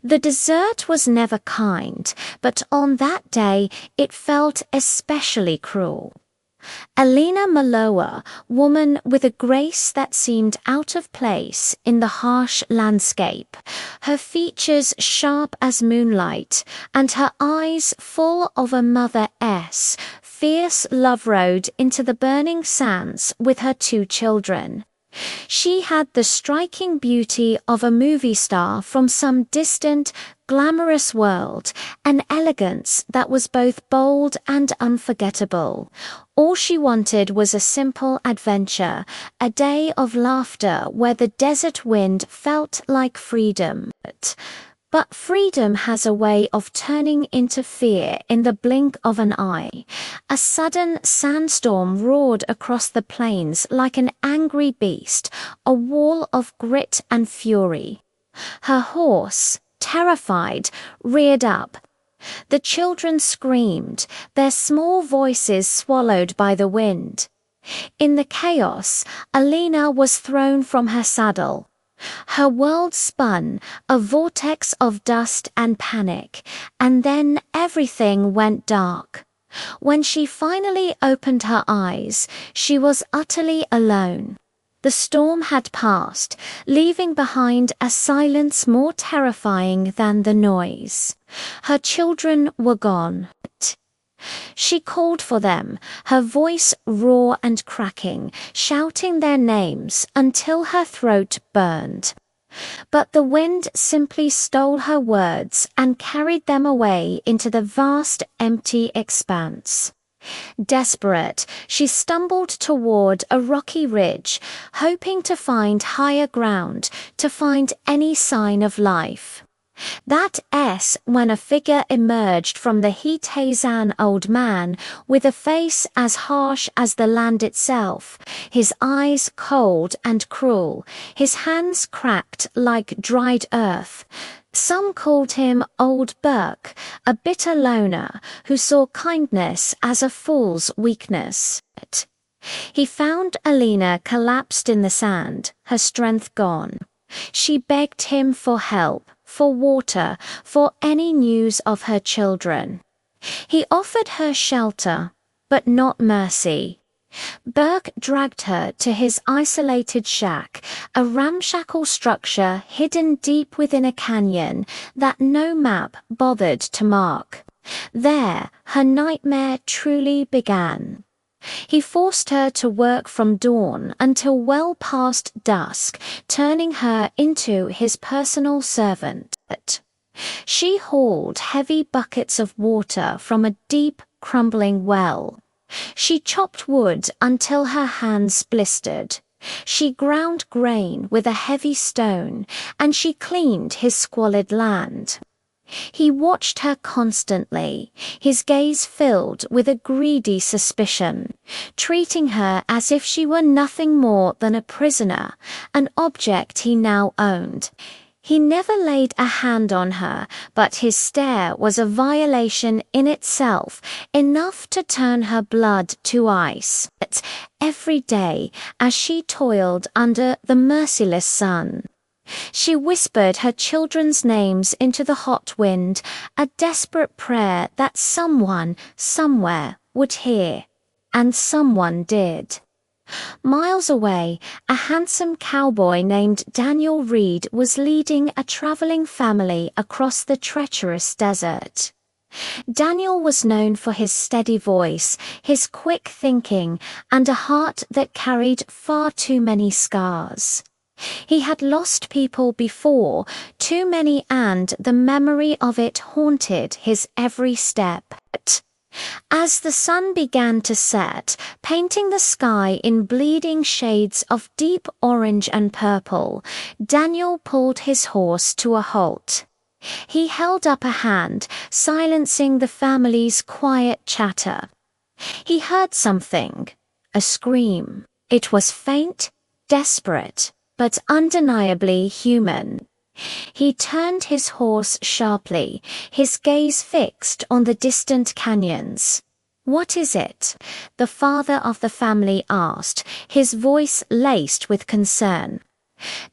The dessert was never kind, but on that day it felt especially cruel. Alina Maloa, woman with a grace that seemed out of place in the harsh landscape, her features sharp as moonlight, and her eyes full of a Mother S, fierce love rode into the burning sands with her 2 children. She had the striking beauty of a movie star from some distant, glamorous world, an elegance that was both bold and unforgettable. All she wanted was a simple adventure, a day of laughter where the desert wind felt like freedom. But freedom has a way of turning into fear in the blink of an eye. A sudden sandstorm roared across the plains like an angry beast, a wall of grit and fury. Her horse, terrified, reared up. The children screamed, their small voices swallowed by the wind. In the chaos, Alina was thrown from her saddle. Her world spun, a vortex of dust and panic, and then everything went dark. When she finally opened her eyes, she was utterly alone. The storm had passed, leaving behind a silence more terrifying than the noise. Her children were gone. She called for them, her voice raw and cracking, shouting their names until her throat burned. But the wind simply stole her words and carried them away into the vast, empty expanse. Desperate, she stumbled toward a rocky ridge, hoping to find higher ground, to find any sign of life. That S when a figure emerged from the heat-haze-an old man with a face as harsh as the land itself, his eyes cold and cruel, his hands cracked like dried earth. Some called him Old Burke, a bitter loner who saw kindness as a fool's weakness. He found Alina collapsed in the sand, her strength gone. She begged him for help, for water, for any news of her children. He offered her shelter, but not mercy. Burke dragged her to his isolated shack, a ramshackle structure hidden deep within a canyon that no map bothered to mark. There, her nightmare truly began. He forced her to work from dawn until well past dusk, turning her into his personal servant. She hauled heavy buckets of water from a deep, crumbling well. She chopped wood until her hands blistered. She ground grain with a heavy stone, and she cleaned his squalid land. He watched her constantly, his gaze filled with a greedy suspicion, treating her as if she were nothing more than a prisoner, an object he now owned. He never laid a hand on her, but his stare was a violation in itself, enough to turn her blood to ice. But every day, as she toiled under the merciless sun, she whispered her children's names into the hot wind, a desperate prayer that someone, somewhere, would hear. And someone did. Miles away, a handsome cowboy named Daniel Reed was leading a traveling family across the treacherous desert. Daniel was known for his steady voice, his quick thinking, and a heart that carried far too many scars. He had lost people before, too many, and the memory of it haunted his every step. As the sun began to set, painting the sky in bleeding shades of deep orange and purple, Daniel pulled his horse to a halt. He held up a hand, silencing the family's quiet chatter. He heard something, a scream. It was faint, desperate, but undeniably human. He turned his horse sharply, his gaze fixed on the distant canyons. "What is it?" the father of the family asked, his voice laced with concern.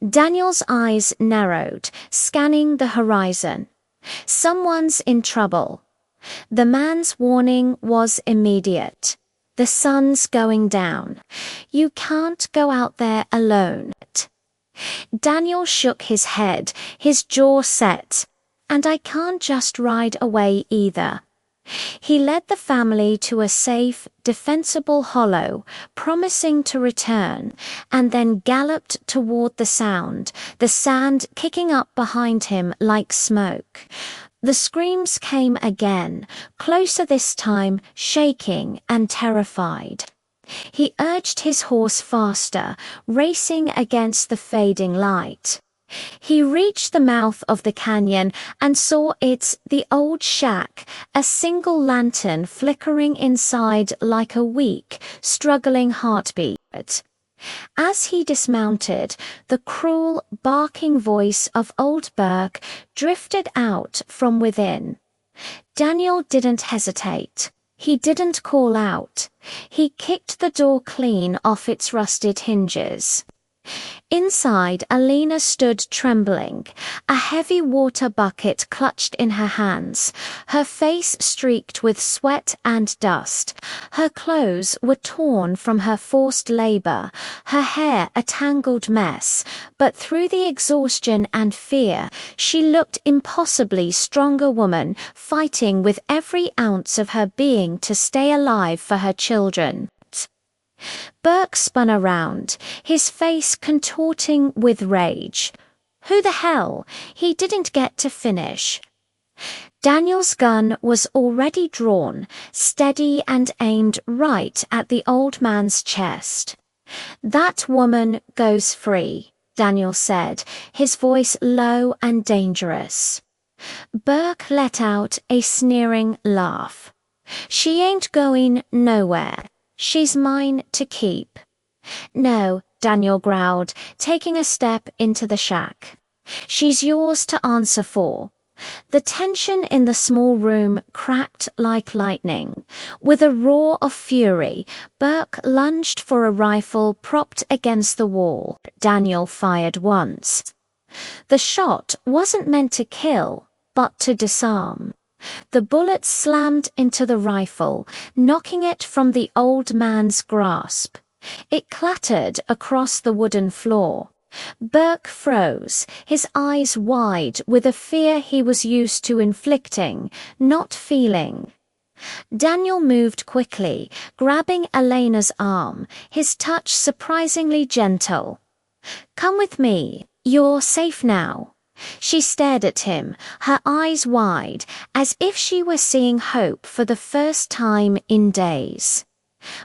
Daniel's eyes narrowed, scanning the horizon. Someone's in trouble. The man's warning was immediate. The sun's going down. You can't go out there alone. Daniel shook his head, his jaw set. And I can't just ride away either. He led the family to a safe, defensible hollow, promising to return, and then galloped toward the sound, the sand kicking up behind him like smoke. The screams came again, closer this time, shaking and terrified. He urged his horse faster, racing against the fading light. He reached the mouth of the canyon and saw the old shack, a single lantern flickering inside like a weak, struggling heartbeat. As he dismounted, the cruel, barking voice of old Burke drifted out from within. Daniel didn't hesitate. He didn't call out. He kicked the door clean off its rusted hinges. Inside, Alina stood trembling, a heavy water bucket clutched in her hands, her face streaked with sweat and dust. Her clothes were torn from her forced labor, her hair a tangled mess, but through the exhaustion and fear, she looked impossibly stronger woman, fighting with every ounce of her being to stay alive for her children. Burke spun around, his face contorting with rage. Who the hell? He didn't get to finish. Daniel's gun was already drawn, steady and aimed right at the old man's chest. That woman goes free, Daniel said, his voice low and dangerous. Burke let out a sneering laugh. She ain't going nowhere. She's mine to keep. No, Daniel growled, taking a step into the shack. She's yours to answer for. The tension in the small room cracked like lightning. With a roar of fury, Burke lunged for a rifle propped against the wall. Daniel fired once. The shot wasn't meant to kill, but to disarm. The bullet slammed into the rifle, knocking it from the old man's grasp. It clattered across the wooden floor. Burke froze, his eyes wide with a fear he was used to inflicting, not feeling. Daniel moved quickly, grabbing Elena's arm, his touch surprisingly gentle. Come with me. You're safe now. She stared at him, her eyes wide, as if she were seeing hope for the first time in days.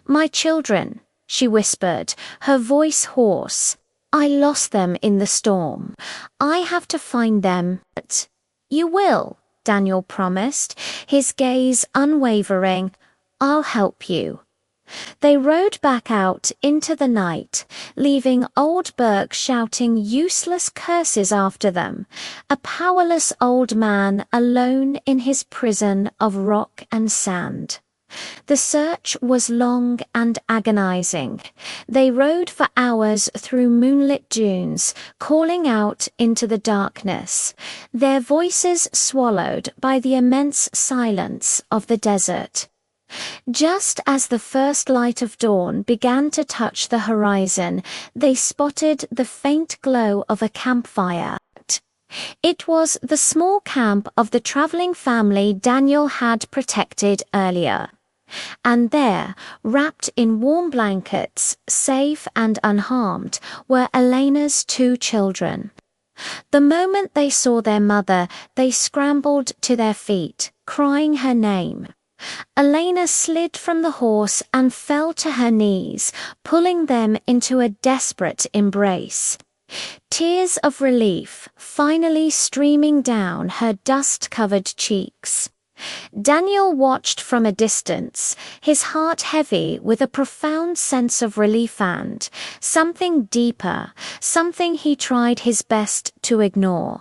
My children, she whispered, her voice hoarse. I lost them in the storm. I have to find them. But you will, Daniel promised, his gaze unwavering. I'll help you. They rode back out into the night, leaving old Burke shouting useless curses after them, a powerless old man alone in his prison of rock and sand. The search was long and agonizing. They rode for hours through moonlit dunes, calling out into the darkness, their voices swallowed by the immense silence of the desert. Just as the first light of dawn began to touch the horizon, they spotted the faint glow of a campfire. It was the small camp of the traveling family Daniel had protected earlier. And there, wrapped in warm blankets, safe and unharmed, were Elena's 2 children. The moment they saw their mother, they scrambled to their feet, crying her name. Elena slid from the horse and fell to her knees, pulling them into a desperate embrace. Tears of relief finally streaming down her dust-covered cheeks. Daniel watched from a distance, his heart heavy with a profound sense of relief and something deeper, something he tried his best to ignore.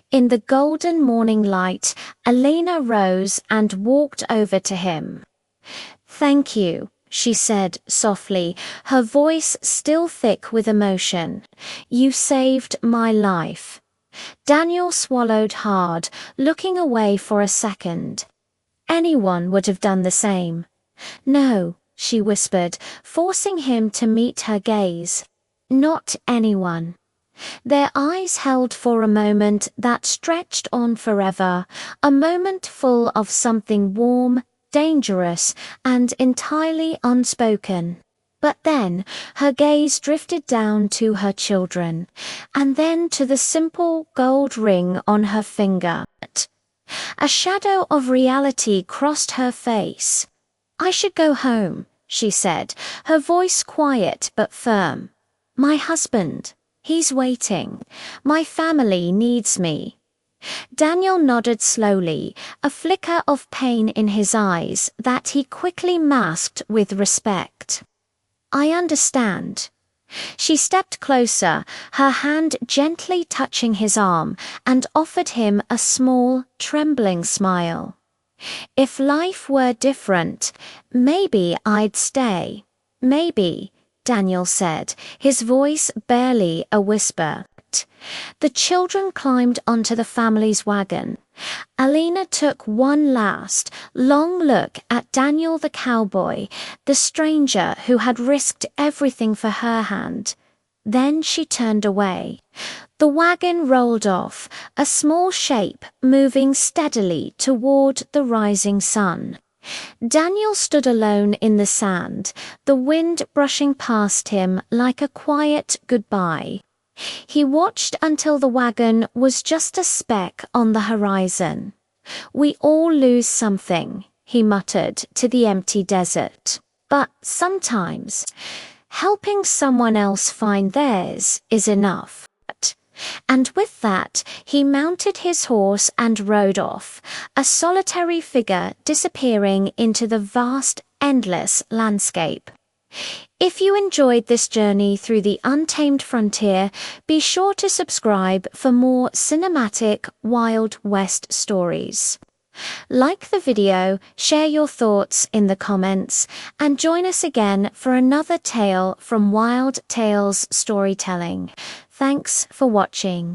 In the golden morning light, Elena rose and walked over to him. Thank you, she said softly, her voice still thick with emotion. "You saved my life." Daniel swallowed hard, looking away for a second. Anyone would have done the same. "No," she whispered, forcing him to meet her gaze. "Not anyone." Their eyes held for a moment that stretched on forever, a moment full of something warm, dangerous, and entirely unspoken. But then her gaze drifted down to her children, and then to the simple gold ring on her finger. A shadow of reality crossed her face. "I should go home," she said, her voice quiet but firm. "My husband, he's waiting. My family needs me." Daniel nodded slowly, a flicker of pain in his eyes that he quickly masked with respect. "I understand." She stepped closer, her hand gently touching his arm, and offered him a small, trembling smile. "If life were different, maybe I'd stay. Maybe," Daniel said, his voice barely a whisper. The children climbed onto the family's wagon. Alina took one last, long look at Daniel the cowboy, the stranger who had risked everything for her hand. Then she turned away. The wagon rolled off, a small shape moving steadily toward the rising sun. Daniel stood alone in the sand, the wind brushing past him like a quiet goodbye. He watched until the wagon was just a speck on the horizon. "We all lose something," he muttered to the empty desert. "But sometimes, helping someone else find theirs is enough." And with that, he mounted his horse and rode off, a solitary figure disappearing into the vast, endless landscape. If you enjoyed this journey through the untamed frontier, be sure to subscribe for more cinematic Wild West stories. Like the video, share your thoughts in the comments, and join us again for another tale from Wild Tales Storytelling. Thanks for watching.